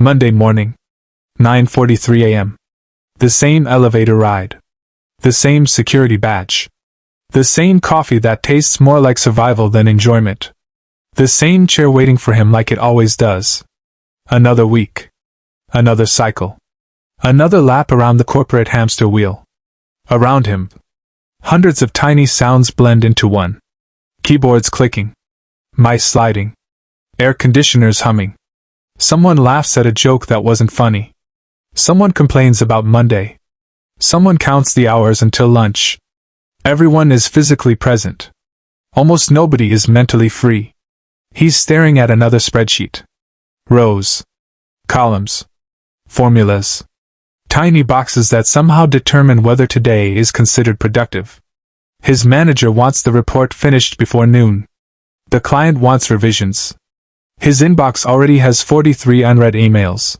Monday morning. 9:43 a.m. The same elevator ride. The same security badge. The same coffee that tastes more like survival than enjoyment. The same chair waiting for him like it always does. Another week. Another cycle. Another lap around the corporate hamster wheel. Around him, hundreds of tiny sounds blend into one. Keyboards clicking. Mice sliding. Air conditioners humming. Someone laughs at a joke that wasn't funny. Someone complains about Monday. Someone counts the hours until lunch. Everyone is physically present. Almost nobody is mentally free. He's staring at another spreadsheet. Rows. Columns. Formulas. Tiny boxes that somehow determine whether today is considered productive. His manager wants the report finished before noon. The client wants revisions. His inbox already has 43 unread emails.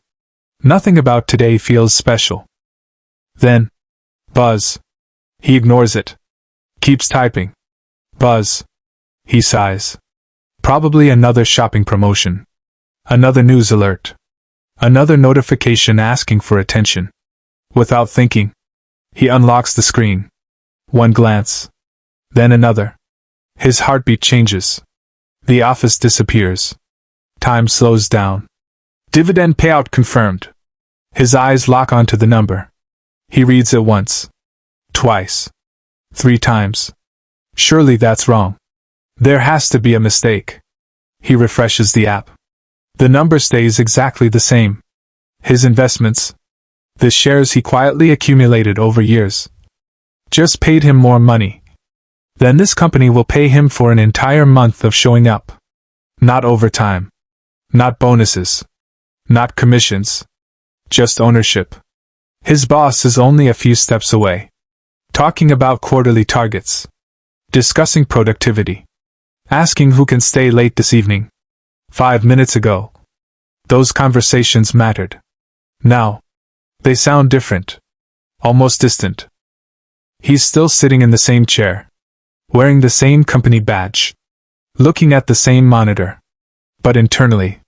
Nothing about today feels special. Then, buzz. He ignores it. Keeps typing. Buzz. He sighs. Probably another shopping promotion. Another news alert. Another notification asking for attention. Without thinking, he unlocks the screen. One glance. Then another. His heartbeat changes. The office disappears. Time slows down. Dividend payout confirmed. His eyes lock onto the number. He reads it once. Twice. 3 times. Surely that's wrong. There has to be a mistake. He refreshes the app. The number stays exactly the same. His investments, the shares he quietly accumulated over years, just paid him more money. Then this company will pay him for an entire month of showing up. Not overtime. Not bonuses. Not commissions. Just ownership. His boss is only a few steps away. Talking about quarterly targets. Discussing productivity. Asking who can stay late this evening. 5 minutes ago. Those conversations mattered. Now, they sound different. Almost distant. He's still sitting in the same chair. Wearing the same company badge. Looking at the same monitor. But internally,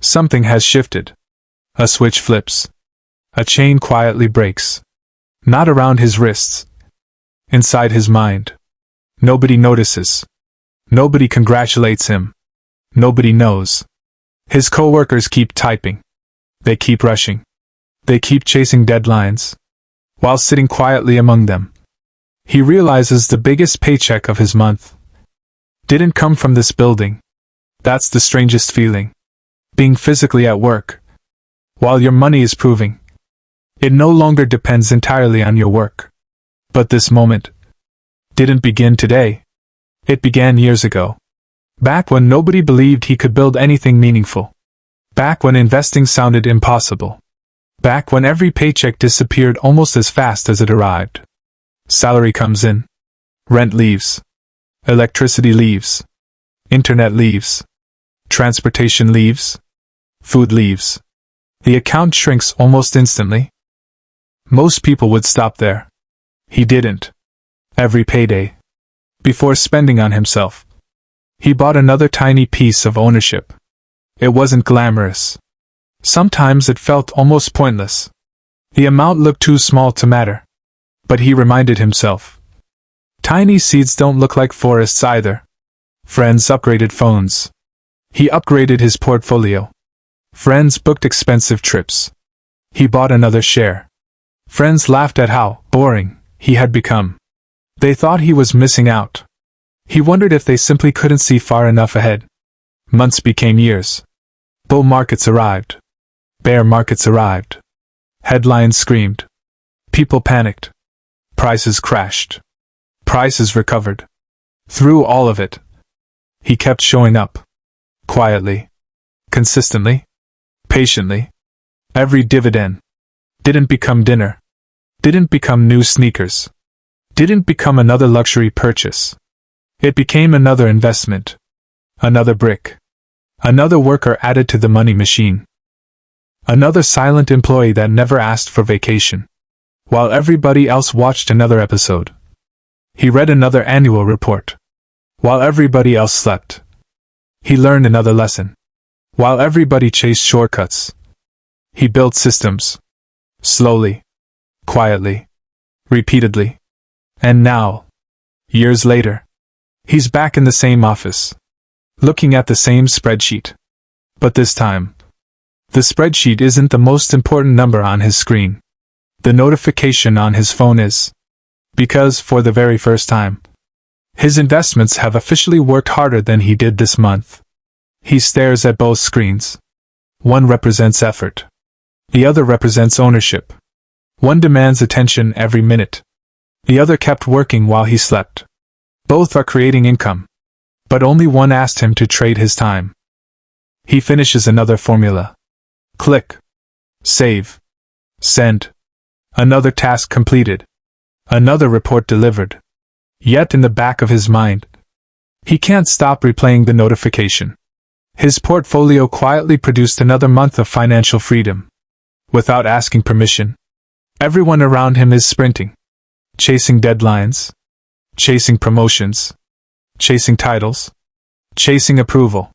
something has shifted. A switch flips. A chain quietly breaks. Not around his wrists. Inside his mind. Nobody notices. Nobody congratulates him. Nobody knows. His coworkers keep typing. They keep rushing. They keep chasing deadlines. While sitting quietly among them, he realizes the biggest paycheck of his month didn't come from this building. That's the strangest feeling. Being physically at work, while your money is proving it no longer depends entirely on your work. But this moment didn't begin today. It began years ago. Back when nobody believed he could build anything meaningful. Back when investing sounded impossible. Back when every paycheck disappeared almost as fast as it arrived. Salary comes in. Rent leaves. Electricity leaves. Internet leaves. Transportation leaves. Food leaves. The account shrinks almost instantly. Most people would stop there. He didn't. Every payday, before spending on himself, he bought another tiny piece of ownership. It wasn't glamorous. Sometimes it felt almost pointless. The amount looked too small to matter. But he reminded himself. Tiny seeds don't look like forests either. Friends upgraded phones. He upgraded his portfolio. Friends booked expensive trips. He bought another share. Friends laughed at how boring he had become. They thought he was missing out. He wondered if they simply couldn't see far enough ahead. Months became years. Bull markets arrived. Bear markets arrived. Headlines screamed. People panicked. Prices crashed. Prices recovered. Through all of it, he kept showing up. Quietly. Consistently. Patiently. Every dividend didn't become dinner. Didn't become new sneakers. Didn't become another luxury purchase. It became another investment. Another brick. Another worker added to the money machine. Another silent employee that never asked for vacation. While everybody else watched another episode. He read another annual report. While everybody else slept. He learned another lesson. While everybody chased shortcuts. He built systems. Slowly. Quietly. Repeatedly. And now, years later, he's back in the same office, looking at the same spreadsheet. But this time, the spreadsheet isn't the most important number on his screen. The notification on his phone is. Because, for the very first time, his investments have officially worked harder than he did this month. He stares at both screens. One represents effort. The other represents ownership. One demands attention every minute. The other kept working while he slept. Both are creating income. But only one asked him to trade his time. He finishes another formula. Click. Save. Send. Another task completed. Another report delivered. Yet in the back of his mind, he can't stop replaying the notification. His portfolio quietly produced another month of financial freedom. Without asking permission. Everyone around him is sprinting. Chasing deadlines. Chasing promotions. Chasing titles. Chasing approval.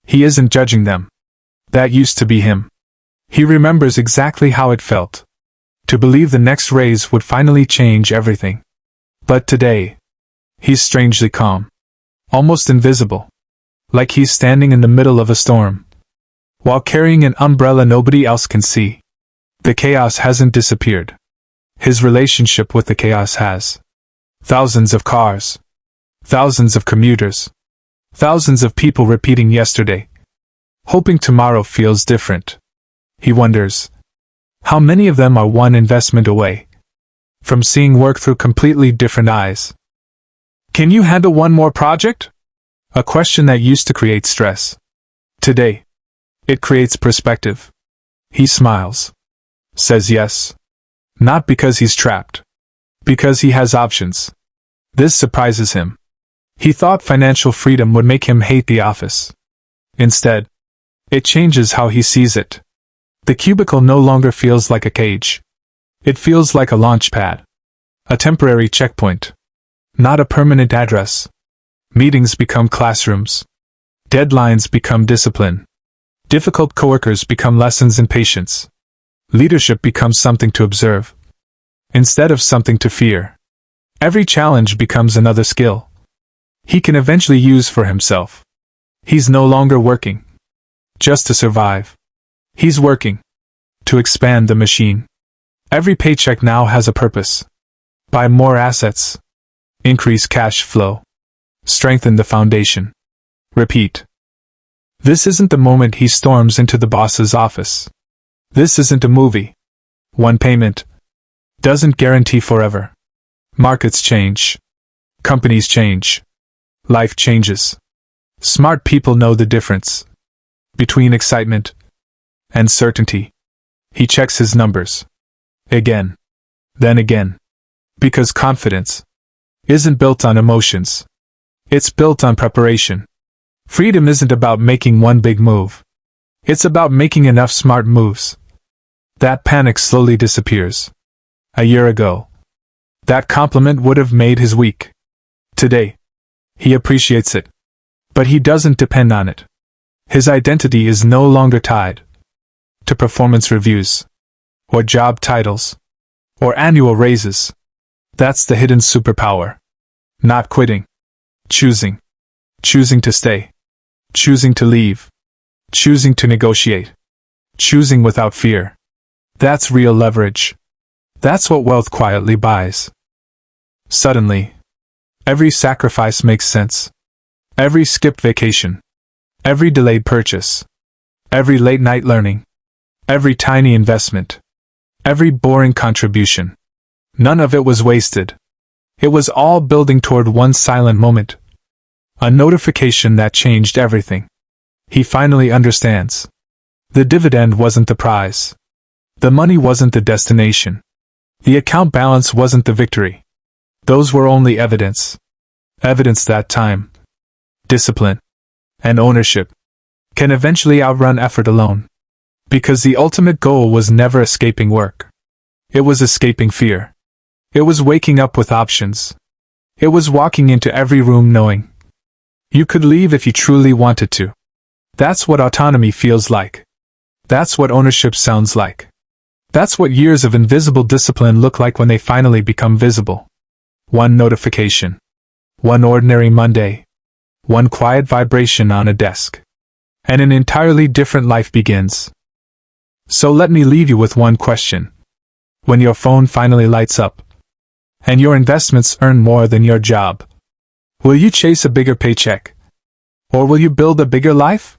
He isn't judging them. That used to be him. He remembers exactly how it felt. To believe the next raise would finally change everything. But today, he's strangely calm. Almost invisible. Like he's standing in the middle of a storm. While carrying an umbrella nobody else can see. The chaos hasn't disappeared. His relationship with the chaos has. Thousands of cars. Thousands of commuters. Thousands of people repeating yesterday. Hoping tomorrow feels different. He wonders. How many of them are one investment away from seeing work through completely different eyes? Can you handle one more project? A question that used to create stress. Today, it creates perspective. He smiles. Says yes. Not because he's trapped. Because he has options. This surprises him. He thought financial freedom would make him hate the office. Instead, it changes how he sees it. The cubicle no longer feels like a cage. It feels like a launch pad. A temporary checkpoint. Not a permanent address. Meetings become classrooms. Deadlines become discipline. Difficult coworkers become lessons in patience. Leadership becomes something to observe, instead of something to fear. Every challenge becomes another skill he can eventually use for himself. He's no longer working just to survive. He's working to expand the machine. Every paycheck now has a purpose. Buy more assets. Increase cash flow. Strengthen the foundation. Repeat. This isn't the moment he storms into the boss's office. This isn't a movie. One payment doesn't guarantee forever. Markets change. Companies change. Life changes. Smart people know the difference between excitement and certainty. He checks his numbers. Again. Then again. Because confidence isn't built on emotions. It's built on preparation. Freedom isn't about making one big move. It's about making enough smart moves. That panic slowly disappears. A year ago, that compliment would have made his week. Today, he appreciates it. But he doesn't depend on it. His identity is no longer tied to performance reviews, or job titles, or annual raises. That's the hidden superpower. Not quitting. Choosing. Choosing to stay. Choosing to leave. Choosing to negotiate. Choosing without fear. That's real leverage. That's what wealth quietly buys. Suddenly, every sacrifice makes sense. Every skipped vacation. Every delayed purchase. Every late night learning. Every tiny investment. Every boring contribution. None of it was wasted. It was all building toward one silent moment. A notification that changed everything. He finally understands. The dividend wasn't the prize. The money wasn't the destination. The account balance wasn't the victory. Those were only evidence. Evidence that time, discipline, and ownership can eventually outrun effort alone. Because the ultimate goal was never escaping work. It was escaping fear. It was waking up with options. It was walking into every room knowing you could leave if you truly wanted to. That's what autonomy feels like. That's what ownership sounds like. That's what years of invisible discipline look like when they finally become visible. One notification. One ordinary Monday. One quiet vibration on a desk. And an entirely different life begins. So let me leave you with one question. When your phone finally lights up, and your investments earn more than your job, will you chase a bigger paycheck? Or will you build a bigger life?